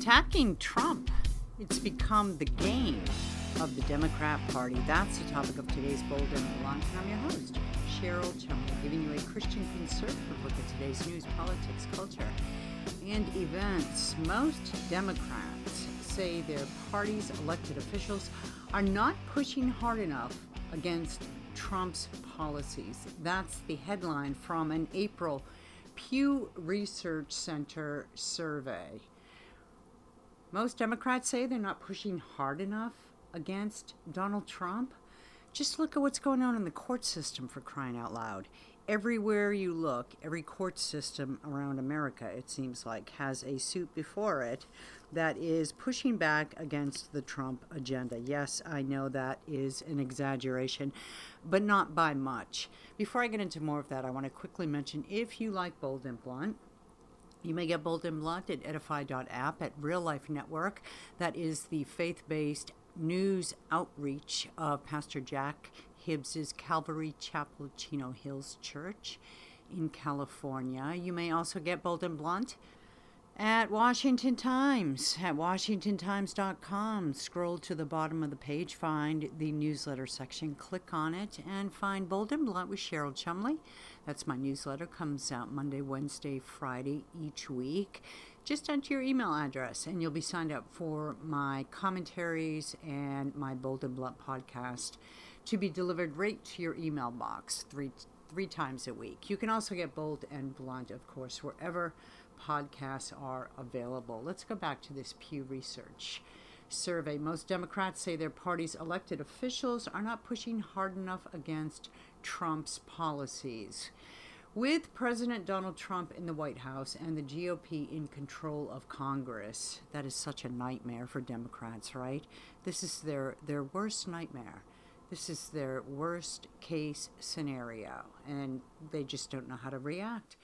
Attacking Trump, it's become the game of the Democrat Party. That's the topic of today's Bold and Blunt. I'm your host, Cheryl Chumley, giving you a Christian conservative look at today's news, politics, culture, and events. Most Democrats say their party's elected officials are not pushing hard enough against Trump's policies. That's the headline from an April Pew Research Center survey. Most Democrats say they're not pushing hard enough against Donald Trump. Just look at what's going on in the court system, for crying out loud. Everywhere you look, every court system around America, it seems like, has a suit before it that is pushing back against the Trump agenda. Yes, I know that is an exaggeration, but not by much. Before I get into more of that, I want to quickly mention, if you like Bold and Blunt, you may get Bold and Blunt at edify.app, at Real Life Network. That is the faith-based news outreach of Pastor Jack Hibbs's Calvary Chapel, Chino Hills Church in California. You may also get Bold and Blunt at Washington Times, at washingtontimes.com. Scroll to the bottom of the page, find the newsletter section, click on it, and find Bold and Blunt with Cheryl Chumley. That's my newsletter, comes out Monday, Wednesday, Friday each week. Just enter your email address and you'll be signed up for my commentaries and my Bold and Blunt podcast to be delivered right to your email box three times a week. You can also get Bold and Blunt, of course, wherever podcasts are available. Let's go back to this Pew Research survey. Most Democrats say their party's elected officials are not pushing hard enough against Trump's policies. With President Donald Trump in the White House and the GOP in control of Congress, that is such a nightmare for Democrats, right? This is their worst nightmare. This is their worst case scenario, and they just don't know how to react.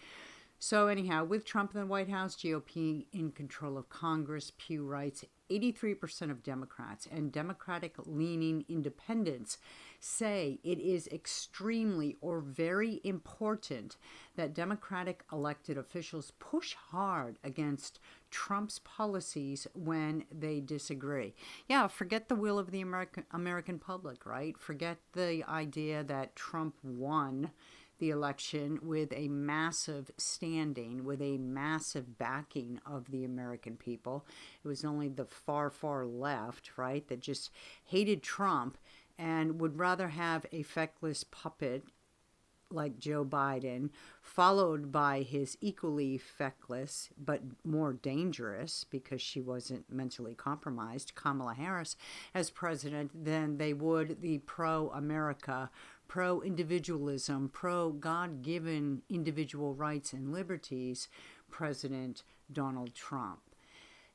So anyhow, with Trump in the White House, GOP in control of Congress, Pew writes, 83% of Democrats and Democratic-leaning independents say it is extremely or very important that Democratic elected officials push hard against Trump's policies when they disagree. Yeah, forget the will of the American public, right? Forget the idea that Trump won the election with a massive standing, with a massive backing of the American people. It was only the far, far left, right, that just hated Trump and would rather have a feckless puppet like Joe Biden, followed by his equally feckless but more dangerous, because she wasn't mentally compromised, Kamala Harris as president, than they would the pro-America, pro-individualism, pro-God-given individual rights and liberties President Donald Trump.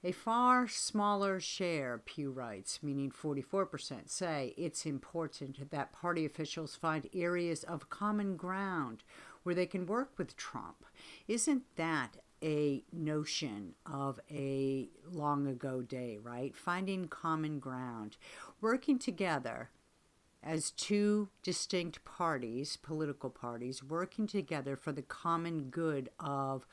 A far smaller share, Pew writes, meaning 44%, say it's important that party officials find areas of common ground where they can work with Trump. Isn't that a notion of a long ago day, right? Finding common ground, working together as two distinct parties, political parties, working together for the common good of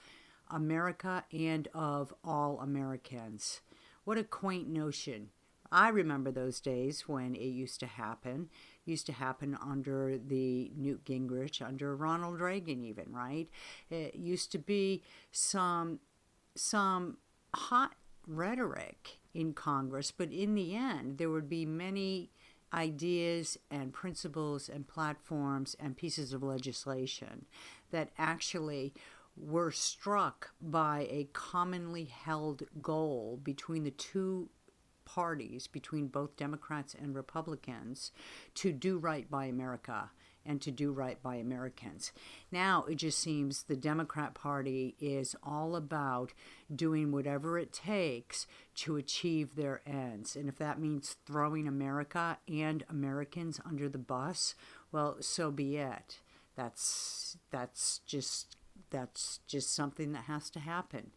America and of all Americans. What a quaint notion. I remember those days when it used to happen. It used to happen under the Newt Gingrich, under Ronald Reagan even, right? It used to be some hot rhetoric in Congress, but in the end, there would be many ideas and principles and platforms and pieces of legislation that actually were struck by a commonly held goal between the two parties, between both Democrats and Republicans, to do right by America and to do right by Americans. Now it just seems the Democrat Party is all about doing whatever it takes to achieve their ends. And if that means throwing America and Americans under the bus, well, so be it. That's just something that has to happen.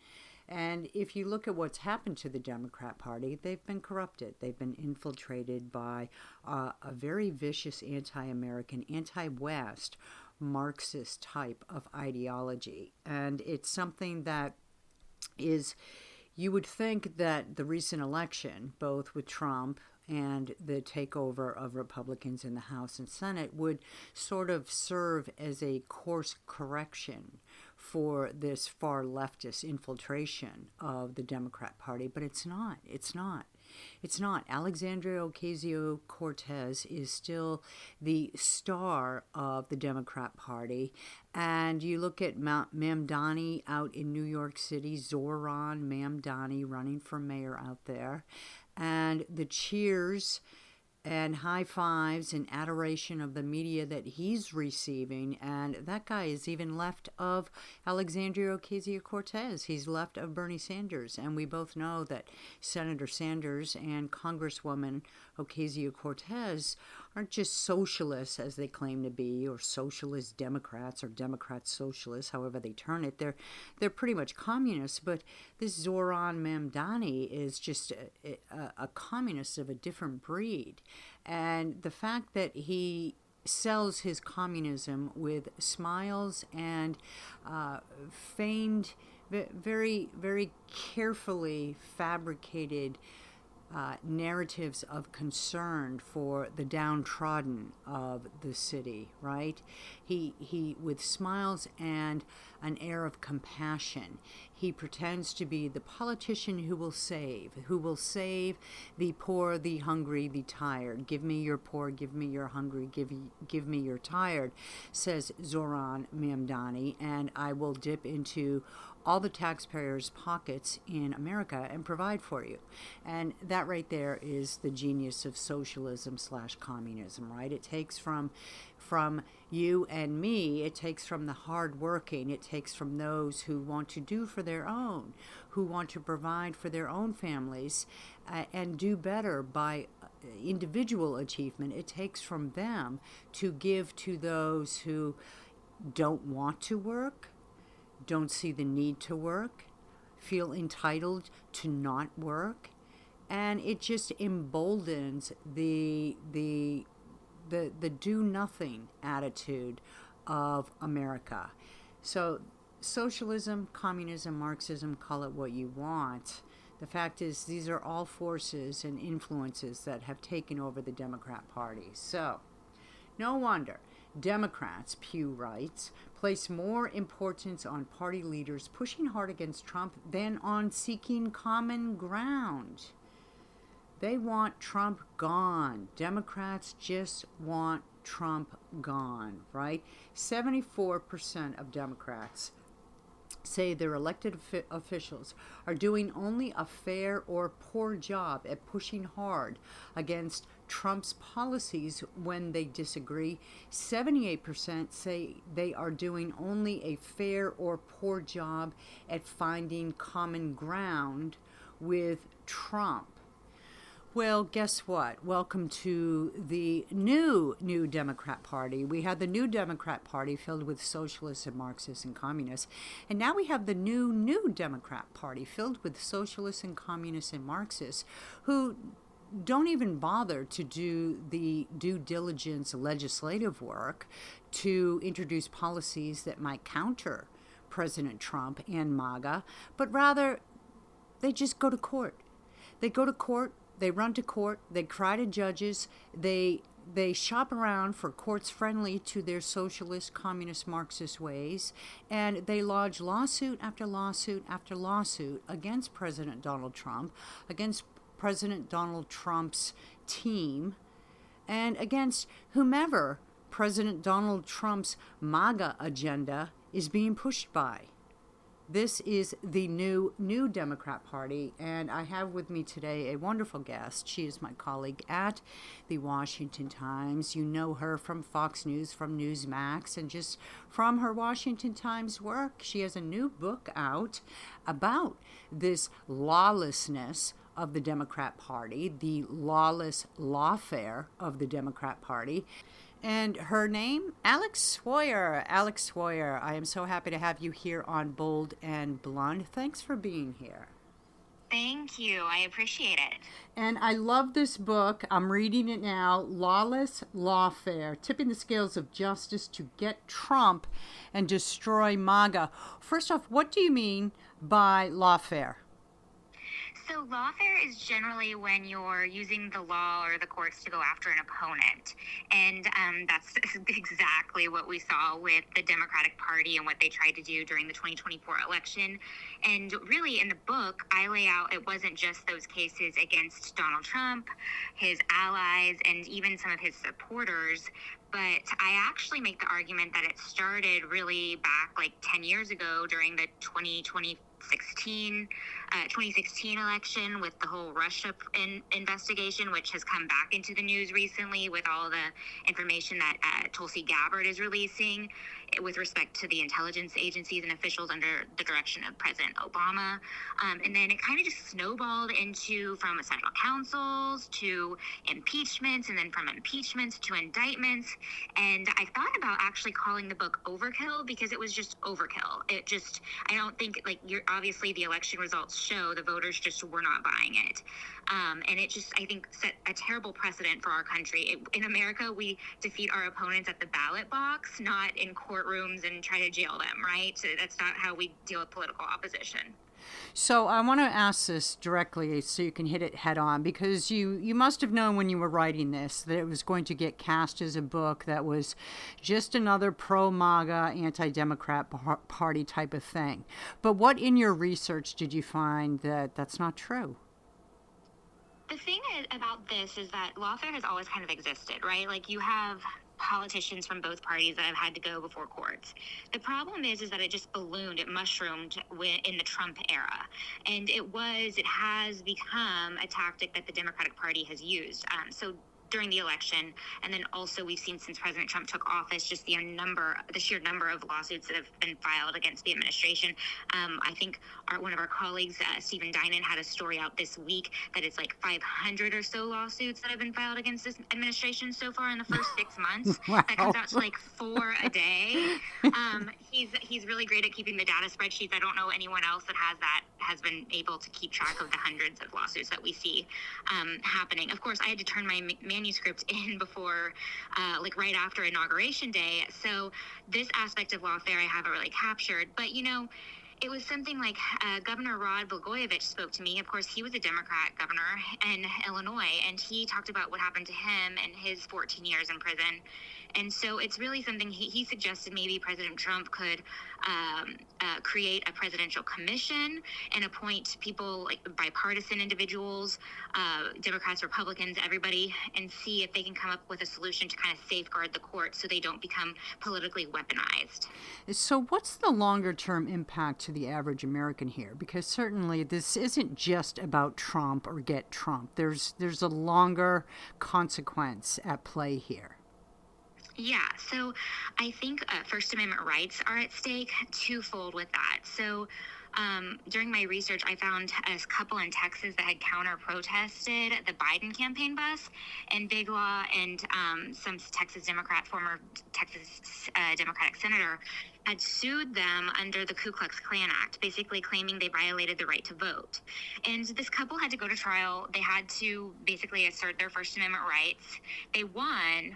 And if you look at what's happened to the Democrat Party, they've been corrupted. They've been infiltrated by a very vicious anti-American, anti-West, Marxist type of ideology. And it's something that is You would think that the recent election, both with Trump and the takeover of Republicans in the House and Senate, would sort of serve as a course correction for this far leftist infiltration of the Democrat Party, but it's not. It's not. It's not. Alexandria Ocasio-Cortez is still the star of the Democrat Party. And you look at Mamdani out in New York City, Zoran Mamdani running for mayor out there, and the cheers and high fives and adoration of the media that he's receiving. And that guy is even left of Alexandria Ocasio-Cortez. He's left of Bernie Sanders. And we both know that Senator Sanders and Congresswoman Ocasio-Cortez aren't just socialists as they claim to be, or socialist Democrats or Democrat socialists, however they turn it. They're pretty much communists, but this Zoran Mamdani is just a communist of a different breed. And the fact that he sells his communism with smiles and feigned, very, very carefully fabricated narratives of concern for the downtrodden of the city, right? He with smiles and an air of compassion, he pretends to be the politician who will save the poor, the hungry, the tired. Give me your poor, give me your hungry, give me your tired, says Zoran Mamdani, and I will dip into all the taxpayers' pockets in America and provide for you. And that right there is the genius of socialism / communism, right? It takes from you and me, it takes from the hardworking, it takes from those who want to do for their own, who want to provide for their own families and do better by individual achievement. It takes from them to give to those who don't want to work, don't see the need to work, feel entitled to not work, and it just emboldens the do nothing attitude of America. So socialism, communism, Marxism, call it what you want. The fact is, these are all forces and influences that have taken over the Democrat Party. So no wonder Democrats, Pew writes, place more importance on party leaders pushing hard against Trump than on seeking common ground. They want Trump gone. Democrats just want Trump gone, right? 74% of Democrats say their elected officials are doing only a fair or poor job at pushing hard against Trump's policies when they disagree. 78% say they are doing only a fair or poor job at finding common ground with Trump. Well, guess what? Welcome to the new Democrat Party. We had the new Democrat Party filled with socialists and Marxists and communists. And now we have the new Democrat Party filled with socialists and communists and Marxists who don't even bother to do the due diligence legislative work to introduce policies that might counter President Trump and MAGA, but rather they just go to court. They go to court. They run to court, they cry to judges, they shop around for courts friendly to their socialist, communist, Marxist ways, and they lodge lawsuit after lawsuit after lawsuit against President Donald Trump, against President Donald Trump's team, and against whomever President Donald Trump's MAGA agenda is being pushed by. This is the new Democrat Party, and I have with me today a wonderful guest. She is my colleague at the Washington Times. You know her from Fox News, from Newsmax, and just from her Washington Times work. She has a new book out about this lawlessness of the Democrat Party, the Lawless Lawfare of the Democrat Party. And her name, Alex Swoyer. Alex Swoyer, I am so happy to have you here on Bold and Blunt. Thanks for being here. Thank you. I appreciate it. And I love this book. I'm reading it now, Lawless Lawfare, Tipping the Scales of Justice to Get Trump and Destroy MAGA. First off, what do you mean by lawfare? lawfare is generally when you're using the law or the courts to go after an opponent. And that's exactly what we saw with the Democratic Party and what they tried to do during the 2024 election. And really, in the book, I lay out it wasn't just those cases against Donald Trump, his allies, and even some of his supporters. But I actually make the argument that it started really back like 10 years ago during the 2016 election with the whole Russia investigation, which has come back into the news recently with all the information that Tulsi Gabbard is releasing with respect to the intelligence agencies and officials under the direction of President Obama. And then it kind of just snowballed into from special counsels to impeachments, and then from impeachments to indictments. And I thought about actually calling the book Overkill because it was just overkill. I don't think, like, obviously the election results show the voters just were not buying it. And it just, I think, set a terrible precedent for our country. In America, we defeat our opponents at the ballot box, not in courtrooms and try to jail them, right? So that's not how we deal with political opposition. So I want to ask this directly so you can hit it head on, because you must have known when you were writing this that it was going to get cast as a book that was just another pro-MAGA, anti-Democrat party type of thing. But what in your research did you find that that's not true? The thing about this is that lawfare has always kind of existed, right? Like, you have politicians from both parties that have had to go before courts. The problem is that it just ballooned, it mushroomed in the Trump era. And it has become a tactic that the Democratic Party has used. So during the election, and then also we've seen since President Trump took office, just the sheer number of lawsuits that have been filed against the administration. I think one of our colleagues, Stephen Dinan, had a story out this week that it's like 500 or so lawsuits that have been filed against this administration so far in the first 6 months. Wow. That comes out to like 4 a day. He's really great at keeping the data spreadsheets. I don't know anyone else that has been able to keep track of the hundreds of lawsuits that we see happening. Of course, I had to turn my manuscript in before, right after Inauguration Day. So this aspect of lawfare I haven't really captured. But, it was something like Governor Rod Blagojevich spoke to me. Of course, he was a Democrat governor in Illinois, and he talked about what happened to him and his 14 years in prison. And so it's really something he suggested maybe President Trump could create a presidential commission and appoint people, like bipartisan individuals, Democrats, Republicans, everybody, and see if they can come up with a solution to kind of safeguard the courts so they don't become politically weaponized. So what's the longer term impact to the average American here? Because certainly this isn't just about Trump or get Trump. There's a longer consequence at play here. Yeah, so I think First Amendment rights are at stake twofold with that. So during my research, I found a couple in Texas that had counter-protested the Biden campaign bus, and Big Law and some former Texas Democratic senator had sued them under the Ku Klux Klan Act, basically claiming they violated the right to vote. And this couple had to go to trial. They had to basically assert their First Amendment rights. They won.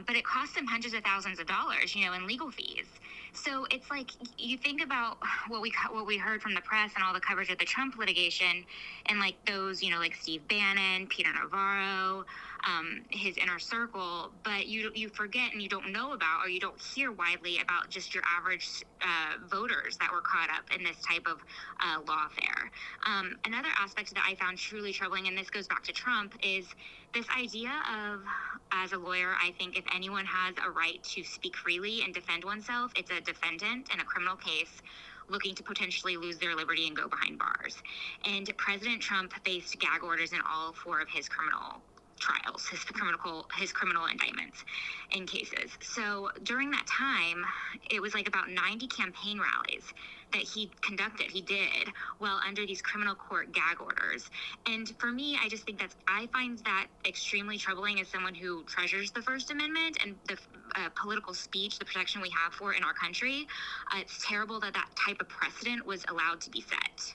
But it cost them hundreds of thousands of dollars, in legal fees. So it's like, you think about what we heard from the press and all the coverage of the Trump litigation, and like those, like Steve Bannon, Peter Navarro, his inner circle, but you forget and you don't know about, or you don't hear widely about just your average voters that were caught up in this type of lawfare. Another aspect that I found truly troubling, and this goes back to Trump, is this idea of, as a lawyer, I think if anyone has a right to speak freely and defend oneself, it's a defendant in a criminal case looking to potentially lose their liberty and go behind bars. And President Trump faced gag orders in all 4 of his criminal trials, his criminal indictments and cases. So during that time, it was like about 90 campaign rallies that he did while under these criminal court gag orders. And for me, I just think I find that extremely troubling as someone who treasures the First Amendment and the political speech, the protection we have for it in our country. It's terrible that type of precedent was allowed to be set.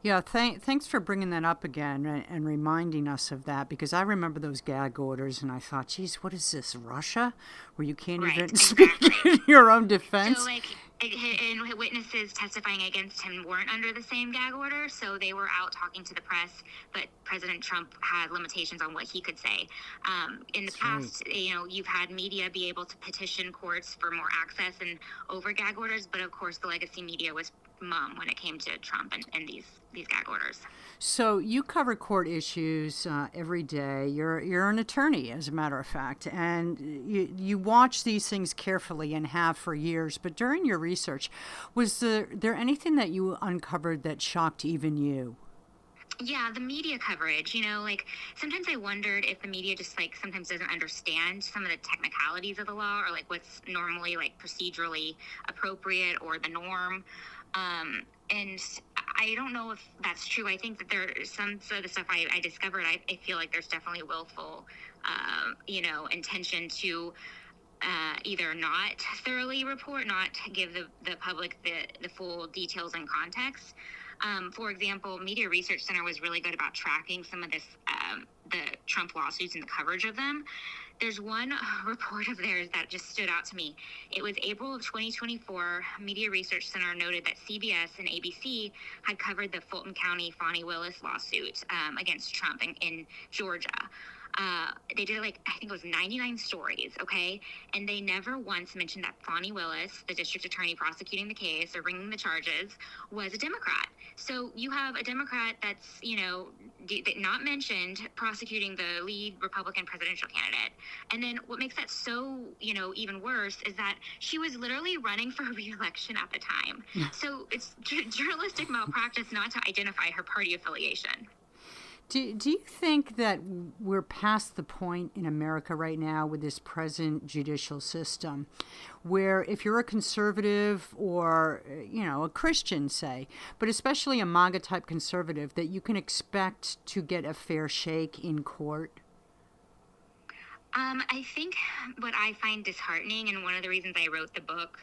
Yeah, thanks for bringing that up again and reminding us of that, because I remember those gag orders and I thought, geez, what is this, Russia? Where you can't even speak in your own defense? So, and witnesses testifying against him weren't under the same gag order, so they were out talking to the press, but President Trump had limitations on what he could say. In the past, you've had media be able to petition courts for more access and over gag orders, but of course the legacy media was mum when it came to Trump and these gag orders. So you cover court issues every day. You're an attorney, as a matter of fact, and you watch these things carefully and have for years. But during your research, was there anything that you uncovered that shocked even you? Yeah, the media coverage, sometimes I wondered if the media just sometimes doesn't understand some of the technicalities of the law, or what's normally procedurally appropriate or the norm. And I don't know if that's true. I think that there some of the stuff I discovered, I feel like there's definitely willful, intention to either not thoroughly report, not give the public the full details and context. For example, Media Research Center was really good about tracking some of this, the Trump lawsuits and the coverage of them. There's one report of theirs that just stood out to me. It was April of 2024. Media Research Center noted that CBS and ABC had covered the Fulton County Fani Willis lawsuit against Trump in Georgia. They did I think it was 99 stories, okay? And they never once mentioned that Fani Willis, the district attorney prosecuting the case or bringing the charges, was a Democrat. So you have a Democrat that's, not mentioned prosecuting the lead Republican presidential candidate. And then what makes that so, even worse is that she was literally running for re-election at the time. So it's journalistic malpractice not to identify her party affiliation. Do you think that we're past the point in America right now with this present judicial system where if you're a conservative or, a Christian, say, but especially a MAGA type conservative, that you can expect to get a fair shake in court? I think what I find disheartening, and one of the reasons I wrote the book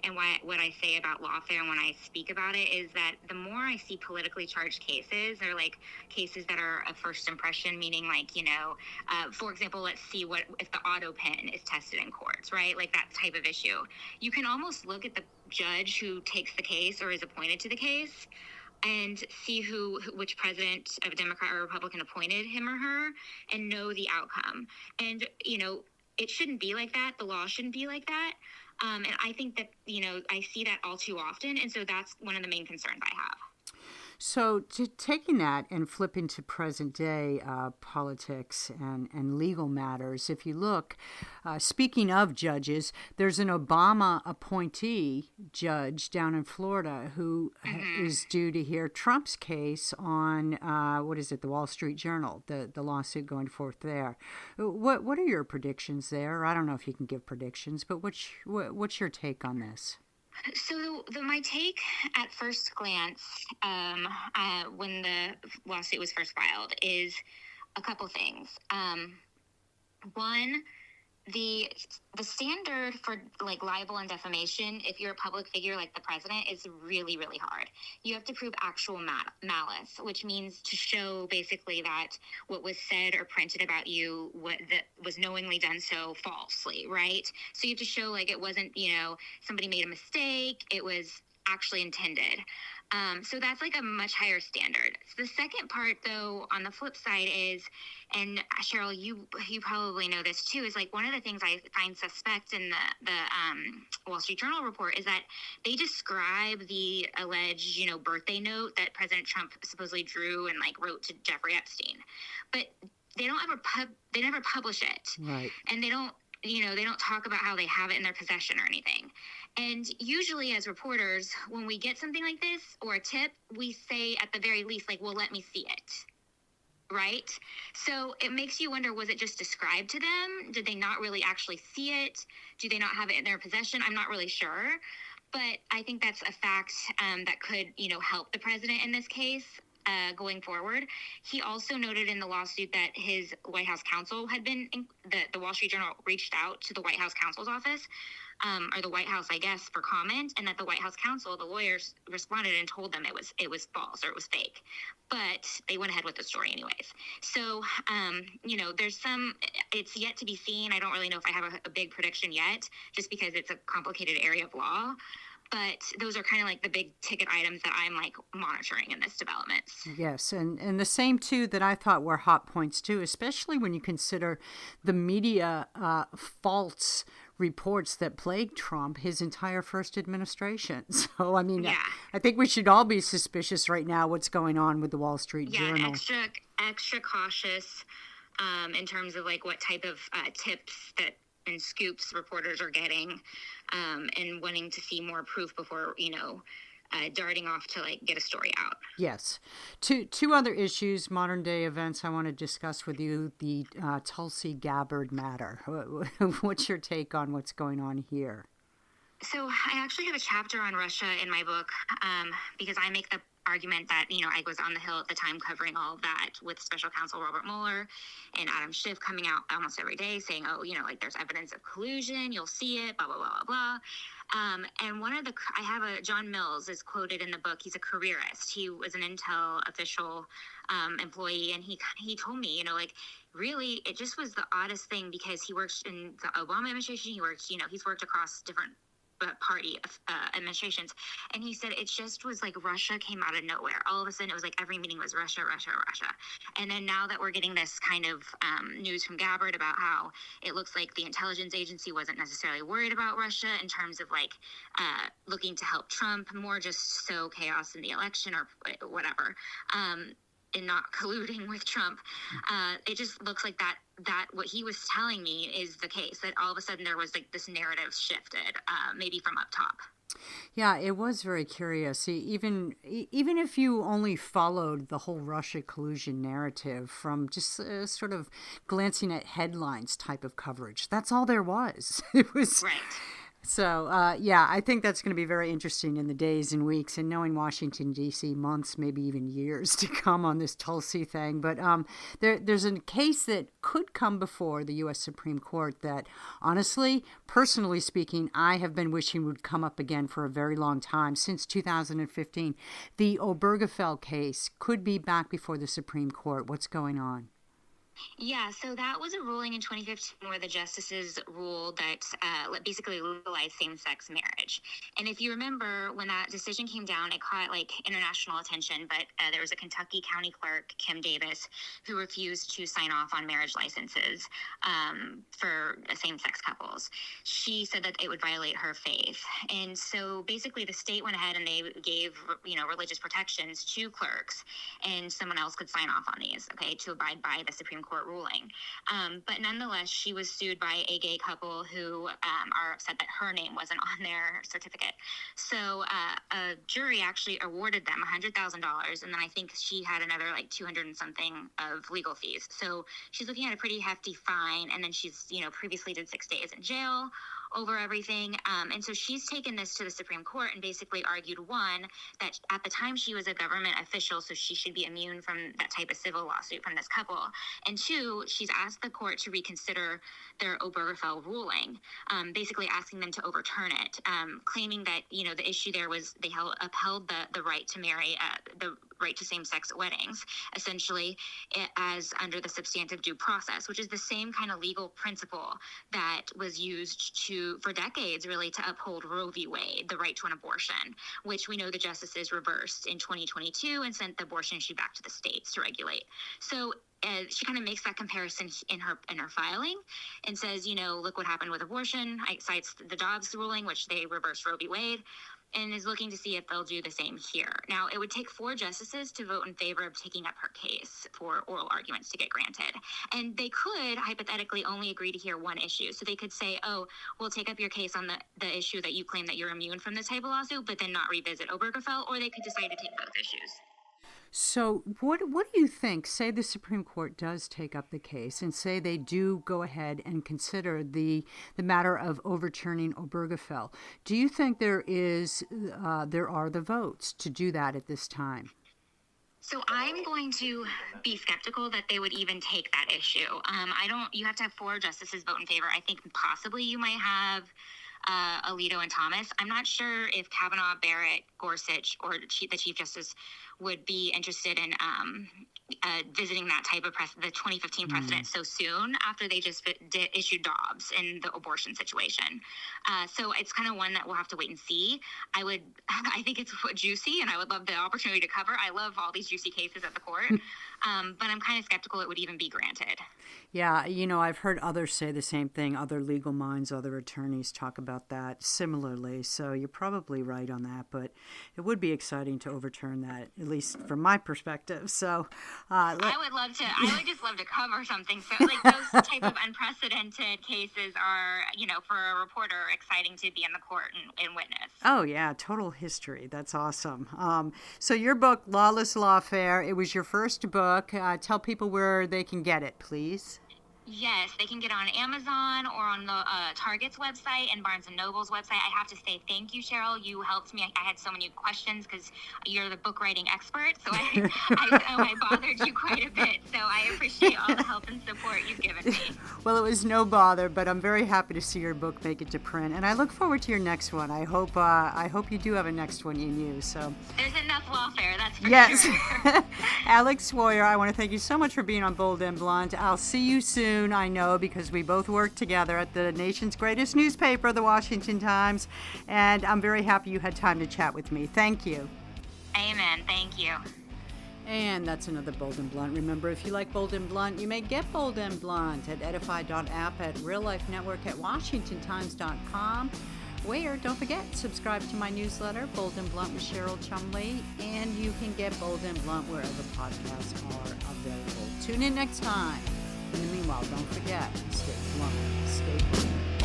and what I say about lawfare and when I speak about it, is that the more I see politically charged cases, or cases that are a first impression, meaning for example, let's see what if the auto pen is tested in courts, right? That type of issue. You can almost look at the judge who takes the case or is appointed to the case and see which president of Democrat or Republican appointed him or her, and know the outcome. And, it shouldn't be like that. The law shouldn't be like that. And I think that, I see that all too often. And so that's one of the main concerns I have. So taking that and flipping to present day politics and legal matters, if you look, speaking of judges, there's an Obama appointee judge down in Florida who is due to hear Trump's case on, the Wall Street Journal, the lawsuit going forth there. What are your predictions there? I don't know if you can give predictions, but what's your take on this? So my take at first glance, when the lawsuit was first filed, is a couple things. One, the standard for libel and defamation, if you're a public figure like the president, is really, really hard. You have to prove actual malice, which means to show basically that what was said or printed about you that was knowingly done so falsely, right? So you have to show it wasn't, somebody made a mistake, it was actually intended. So that's a much higher standard. So the second part, though, on the flip side is, and Cheryl, you probably know this too, is one of the things I find suspect in the Wall Street Journal report is that they describe the alleged, birthday note that President Trump supposedly drew and wrote to Jeffrey Epstein, but they don't they never publish it, right? And they don't. They don't talk about how they have it in their possession or anything. And usually as reporters, when we get something like this or a tip, we say at the very least, well, let me see it. Right? So it makes you wonder, was it just described to them? Did they not really actually see it? Do they not have it in their possession? I'm not really sure. But I think that's a fact that could, help the president in this case. Going forward. He also noted in the lawsuit that his White House counsel had been, the Wall Street Journal reached out to the White House counsel's office, or the White House, I guess, for comment, and that the White House counsel, the lawyers, responded and told them it was false or it was fake. But they went ahead with the story anyways. So, there's it's yet to be seen. I don't really know if I have a big prediction yet, just because it's a complicated area of law. But those are kind of like the big ticket items that I'm like monitoring in this developments. Yes, and the same too that I thought were hot points too, especially when you consider the media false reports that plagued Trump his entire first administration. So I mean, Yeah. I think we should all be suspicious right now what's going on with the Wall Street Journal. Extra cautious in terms of like what type of tips that and scoops reporters are getting, and wanting to see more proof before, darting off to like get a story out. Yes. Two other issues, modern day events I want to discuss with you, the Tulsi Gabbard matter. What's your take on what's going on here? So I actually have a chapter on Russia in my book, because I make the argument that, I was on the Hill at the time covering all of that with special counsel Robert Mueller and Adam Schiff coming out almost every day saying, like there's evidence of collusion, you'll see it, blah, blah, blah, blah, blah. And John Mills is quoted in the book. He's a careerist. He was an Intel official employee. And he told me, really, it just was the oddest thing because he worked in the Obama administration. He's worked across different party administrations, and he said it just was like Russia came out of nowhere. All of a sudden it was like every meeting was Russia. And then now that we're getting this kind of news from Gabbard about how it looks like the intelligence agency wasn't necessarily worried about Russia in terms of like looking to help Trump, more just sow chaos in the election or whatever, and not colluding with Trump. It just looks like that what he was telling me is the case, that all of a sudden there was like this narrative shifted, maybe from up top. Yeah, it was very curious. Even if you only followed the whole Russia collusion narrative from just sort of glancing at headlines type of coverage, that's all there was. It was right. So, I think that's going to be very interesting in the days and weeks, and knowing Washington, D.C., months, maybe even years to come on this Tulsi thing. But there's a case that could come before the U.S. Supreme Court that, honestly, personally speaking, I have been wishing would come up again for a very long time, since 2015. The Obergefell case could be back before the Supreme Court. What's going on? Yeah, so that was a ruling in 2015 where the justices ruled that basically legalized same-sex marriage. And if you remember, when that decision came down, it caught like international attention, but there was a Kentucky county clerk, Kim Davis, who refused to sign off on marriage licenses for same-sex couples. She said that it would violate her faith. And so basically the state went ahead and they gave, religious protections to clerks, and someone else could sign off on these, to abide by the Supreme Court ruling. But nonetheless, she was sued by a gay couple who are upset that her name wasn't on their certificate. So a jury actually awarded them $100,000, and then I think she had another like 200 and something of legal fees. So she's looking at a pretty hefty fine, and then she's previously did 6 days in jail over everything. And so she's taken this to the Supreme Court and basically argued, one, that at the time she was a government official, so she should be immune from that type of civil lawsuit from this couple. And two, she's asked the court to reconsider their Obergefell ruling, basically asking them to overturn it, claiming that, the issue there was they upheld the right to marry, the right to same-sex weddings, essentially, as under the substantive due process, which is the same kind of legal principle that was used for decades, really, to uphold Roe v. Wade, the right to an abortion, which we know the justices reversed in 2022 and sent the abortion issue back to the states to regulate. So she kind of makes that comparison in her filing and says, look what happened with abortion. It cites the Dobbs ruling, which they reversed Roe v. Wade, and is looking to see if they'll do the same here. Now, it would take 4 justices to vote in favor of taking up her case for oral arguments to get granted. And they could, hypothetically, only agree to hear one issue. So they could say, we'll take up your case on the issue that you claim that you're immune from this type of lawsuit, but then not revisit Obergefell, or they could decide to take both issues. So what do you think? Say the Supreme Court does take up the case and say they do go ahead and consider the matter of overturning Obergefell. Do you think there are the votes to do that at this time? So I'm going to be skeptical that they would even take that issue. You have to have 4 justices vote in favor. I think possibly you might have Alito and Thomas. I'm not sure if Kavanaugh, Barrett, Gorsuch, or the Chief Justice would be interested in visiting that type of the 2015 precedent so soon after they just issued Dobbs in the abortion situation. So it's kind of one that we'll have to wait and see. I think it's juicy, and I would love the opportunity to cover. I love all these juicy cases at the court, but I'm kind of skeptical it would even be granted. Yeah, I've heard others say the same thing. Other legal minds, other attorneys talk about that similarly. So you're probably right on that, but it would be exciting to overturn that, at least from my perspective. So I would just love to cover something. So like those type of unprecedented cases are, for a reporter, exciting to be in the court and witness. Oh, yeah, total history. That's awesome. So your book, Lawless Lawfare, it was your first book. Tell people where they can get it, please. Yes, they can get it on Amazon or on the Target's website and Barnes & Noble's website. I have to say thank you, Cheryl. You helped me. I had so many questions because you're the book writing expert, so I bothered you quite a bit. So I appreciate all the help and support you've given me. Well, it was no bother, but I'm very happy to see your book make it to print, and I look forward to your next one. I hope you do have a next one in you. So there's enough lawfare, that's for yes. sure. Alex Swoyer, I want to thank you so much for being on Bold and Blunt. I'll see you soon. I know, because we both work together at the nation's greatest newspaper, the Washington Times, and I'm very happy you had time to chat with me. Thank you. Amen. Thank you. And that's another Bold and Blunt. Remember, if you like Bold and Blunt, you may get Bold and Blunt at edify.app, at Real Life Network, at WashingtonTimes.com. Where, don't forget, subscribe to my newsletter, Bold and Blunt with Cheryl Chumley, and you can get Bold and Blunt wherever podcasts are available. Tune in next time. In the meanwhile, don't forget, stay blunt, stay blunt.